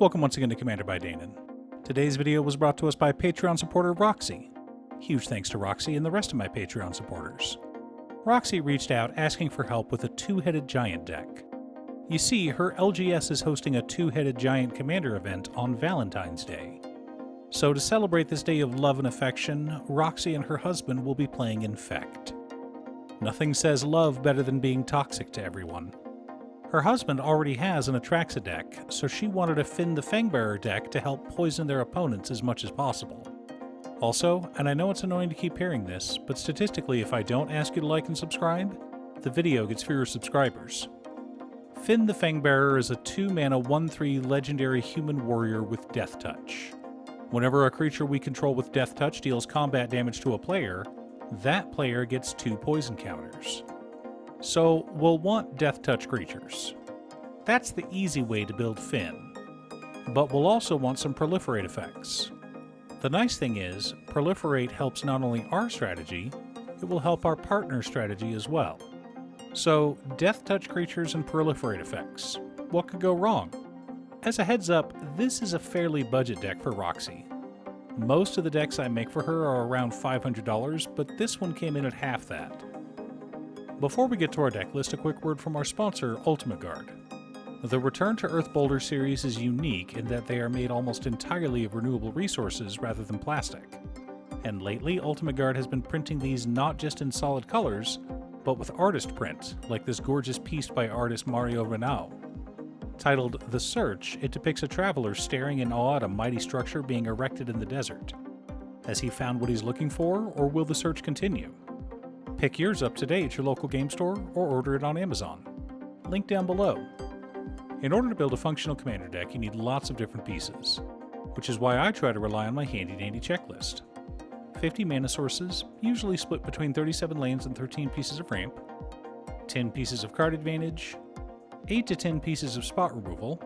Welcome once again to Commander by Danon. Today's video was brought to us by Patreon supporter Roxy. Huge thanks to Roxy and the rest of my Patreon supporters. Roxy reached out asking for help with a two-headed giant deck. You see, her LGS is hosting a two-headed giant commander event on Valentine's Day. So to celebrate this day of love and affection, Roxy and her husband will be playing Infect. Nothing says love better than being toxic to everyone. Her husband already has an Atraxa deck, so she wanted a Fynn the Fangbearer deck to help poison their opponents as much as possible. Also, and I know it's annoying to keep hearing this, but statistically if I don't ask you to like and subscribe, the video gets fewer subscribers. Fynn the Fangbearer is a 2-mana 1/3 legendary human warrior with Death Touch. Whenever a creature we control with Death Touch deals combat damage to a player, that player gets 2 poison counters. So we'll want Death Touch creatures. That's the easy way to build Fynn. But we'll also want some proliferate effects. The nice thing is, proliferate helps not only our strategy, it will help our partner's strategy as well. So, Death Touch creatures and proliferate effects. What could go wrong? As a heads up, this is a fairly budget deck for Roxy. Most of the decks I make for her are around $500, but this one came in at half that. Before we get to our deck list, a quick word from our sponsor, Ultimate Guard. The Return to Earth Boulder series is unique in that they are made almost entirely of renewable resources rather than plastic. And lately, Ultimate Guard has been printing these not just in solid colors, but with artist print, like this gorgeous piece by artist Mario Renau. Titled The Search, it depicts a traveler staring in awe at a mighty structure being erected in the desert. Has he found what he's looking for, or will the search continue? Pick yours up today at your local game store or order it on Amazon. Link down below. In order to build a functional commander deck, you need lots of different pieces, which is why I try to rely on my handy-dandy checklist. 50 mana sources, usually split between 37 lands and 13 pieces of ramp, 10 pieces of card advantage, 8 to 10 pieces of spot removal,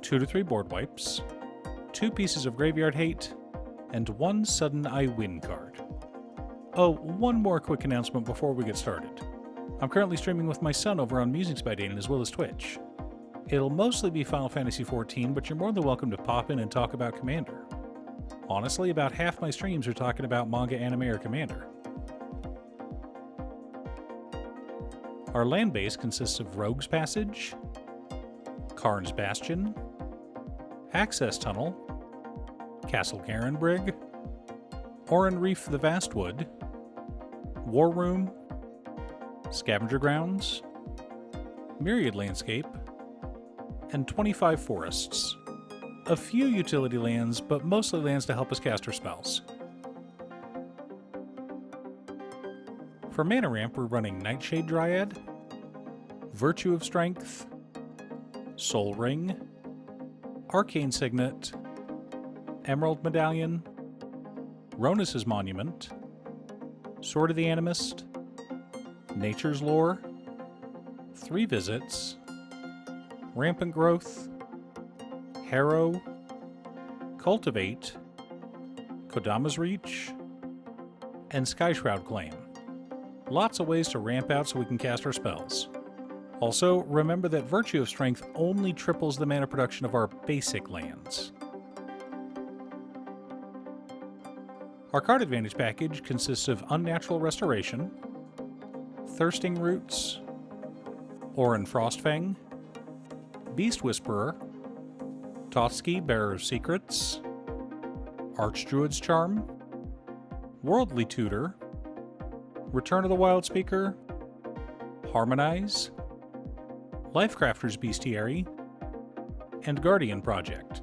2 to 3 board wipes, 2 pieces of graveyard hate, and 1 sudden I win card. Oh, one more quick announcement before we get started. I'm currently streaming with my son over on Musings by Danon as well as Twitch. It'll mostly be Final Fantasy XIV, but you're more than welcome to pop in and talk about Commander. Honestly, about half my streams are talking about manga, anime, or Commander. Our land base consists of Rogue's Passage, Karn's Bastion, Access Tunnel, Castle Garenbrig, Oran Reef the Vastwood, War Room, Scavenger Grounds, Myriad Landscape, and 25 forests. A few utility lands, but mostly lands to help us cast our spells. For mana ramp, we're running Nightshade Dryad, Virtue of Strength, Soul Ring, Arcane Signet, Emerald Medallion, Ronus' Monument, Sword of the Animist, Nature's Lore, 3 Visits, Rampant Growth, Harrow, Cultivate, Kodama's Reach, and Skyshroud Claim. Lots of ways to ramp out so we can cast our spells. Also, remember that Virtue of Strength only triples the mana production of our basic lands. Our card advantage package consists of Unnatural Restoration, Thirsting Roots, Oran Frostfang, Beast Whisperer, Totsky, Bearer of Secrets, Archdruid's Charm, Worldly Tutor, Return of the Wild Speaker, Harmonize, Lifecrafter's Bestiary, and Guardian Project.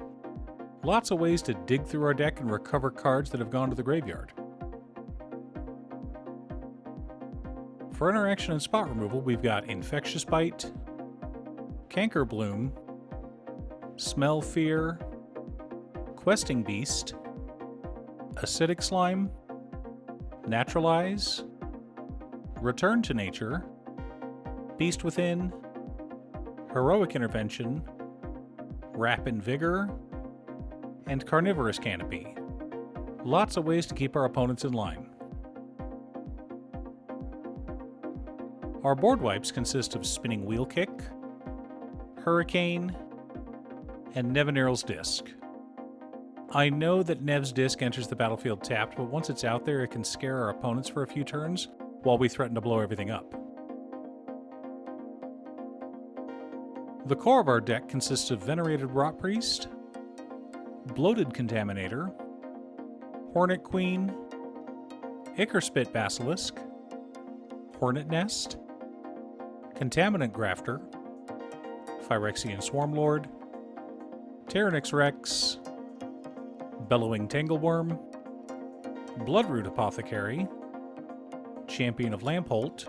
Lots of ways to dig through our deck and recover cards that have gone to the graveyard. For interaction and spot removal, we've got Infectious Bite, Canker Bloom, Smell Fear, Questing Beast, Acidic Slime, Naturalize, Return to Nature, Beast Within, Heroic Intervention, Rapid Vigor, and Carnivorous Canopy. Lots of ways to keep our opponents in line. Our board wipes consist of Spinning Wheel Kick, Hurricane, and Nevinyrral's Disc. I know that Nev's Disc enters the battlefield tapped, but once it's out there, it can scare our opponents for a few turns while we threaten to blow everything up. The core of our deck consists of Venerated Rot Priest, Bloated Contaminator, Hornet Queen, Ichorspit Basilisk, Hornet Nest, Contaminant Grafter, Phyrexian Swarmlord, Tyrannix Rex, Bellowing Tangleworm, Bloodroot Apothecary, Champion of Lampholt,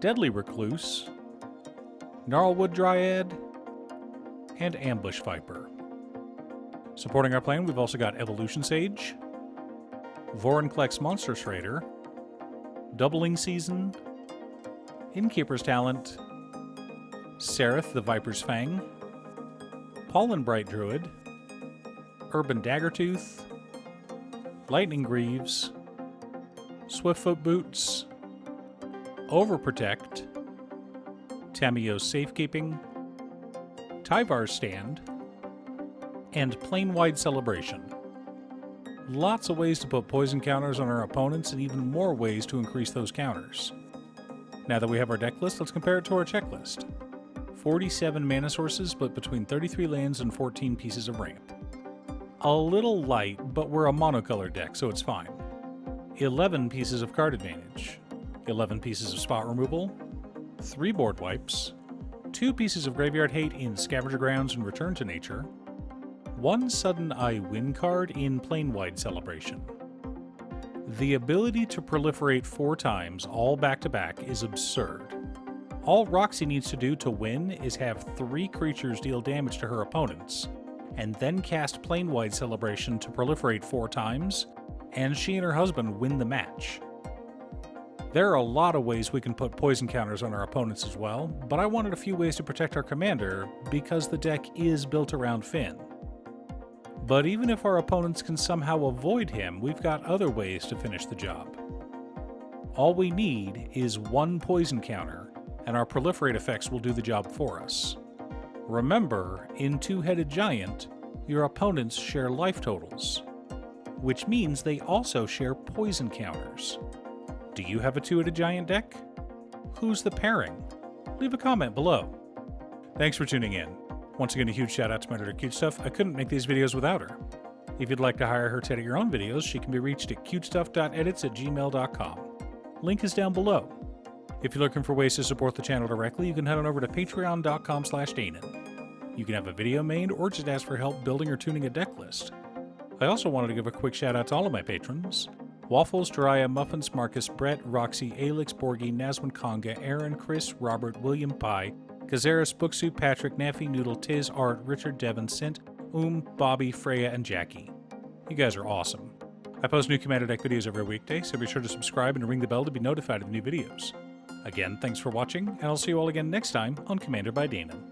Deadly Recluse, Gnarlwood Dryad, and Ambush Viper. Supporting our plan, we've also got Evolution Sage, Vorinclex Monster Schrader, Doubling Season, Innkeeper's Talent, Sereth the Viper's Fang, Pollen Bright Druid, Urban Daggertooth, Lightning Greaves, Swiftfoot Boots, Overprotect, Tamiyo's Safekeeping, Tyvar's Stand, and Plane-Wide Celebration. Lots of ways to put poison counters on our opponents and even more ways to increase those counters. Now that we have our deck list, let's compare it to our checklist. 47 mana sources split between 33 lands and 14 pieces of ramp. A little light, but we're a monocolor deck, so it's fine. 11 pieces of card advantage, 11 pieces of spot removal, 3 board wipes, 2 pieces of graveyard hate in Scavenger Grounds and Return to Nature, 1 Sudden I Win card in Plane-Wide Celebration. The ability to proliferate 4 times, all back-to-back, is absurd. All Roxy needs to do to win is have 3 creatures deal damage to her opponents, and then cast Plane-Wide Celebration to proliferate 4 times, and she and her husband win the match. There are a lot of ways we can put poison counters on our opponents as well, but I wanted a few ways to protect our commander because the deck is built around Fynn. But even if our opponents can somehow avoid him, we've got other ways to finish the job. All we need is 1 poison counter, and our proliferate effects will do the job for us. Remember, in Two-Headed Giant, your opponents share life totals, which means they also share poison counters. Do you have a Two-Headed Giant deck? Who's the pairing? Leave a comment below. Thanks for tuning in. Once again, a huge shout out to my editor Cutestuff. I couldn't make these videos without her. If you'd like to hire her to edit your own videos, she can be reached at cutestuff.edits@gmail.com. Link is down below. If you're looking for ways to support the channel directly, you can head on over to patreon.com/Danon. You can have a video made or just ask for help building or tuning a deck list. I also wanted to give a quick shout out to all of my patrons: Waffles, Jiraiya, Muffins, Marcus, Brett, Roxy, Alix, Borgie, Nazwin, Conga, Aaron, Chris, Robert, William Pye, Kazaris, Booksuit, Patrick, Naffy, Noodle, Tiz, Art, Richard, Devon, Sint, Bobby, Freya, and Jackie. You guys are awesome. I post new Commander Deck videos every weekday, so be sure to subscribe and ring the bell to be notified of new videos. Again, thanks for watching, and I'll see you all again next time on Commander by Danon.